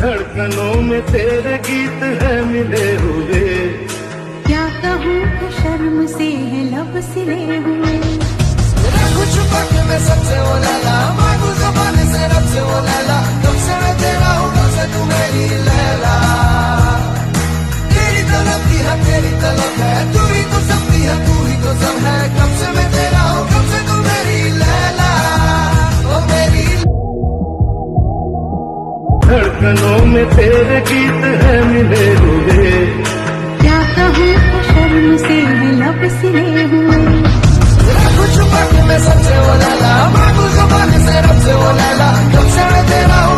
धड़कनों में तेरे गीत है मिले हुए, क्या कहूँ कि शर्म से है लब सिले हुए। रखूं छुपा के मैं सबसे वो लैला, मांगू ज़बान से रब से वो लैला, कब से मैं तेरा हूँ कब से तू मेरी लैला। तेरी तलब है, तू ही तो सबकी है, तू ही तो सब है, कब से मैं तेरा हूँ कब से तू मेरी लैला, ओ मेरी। धड़कनों में तेरे गीत है मिले हुए, क्या कहूँ कि शर्म से है लब सिले हुए। रखूं छुपा के मैं सबसे वो लैला, मांगू ज़बान से रब से वो लैला, कब से मैं तेरा हूँ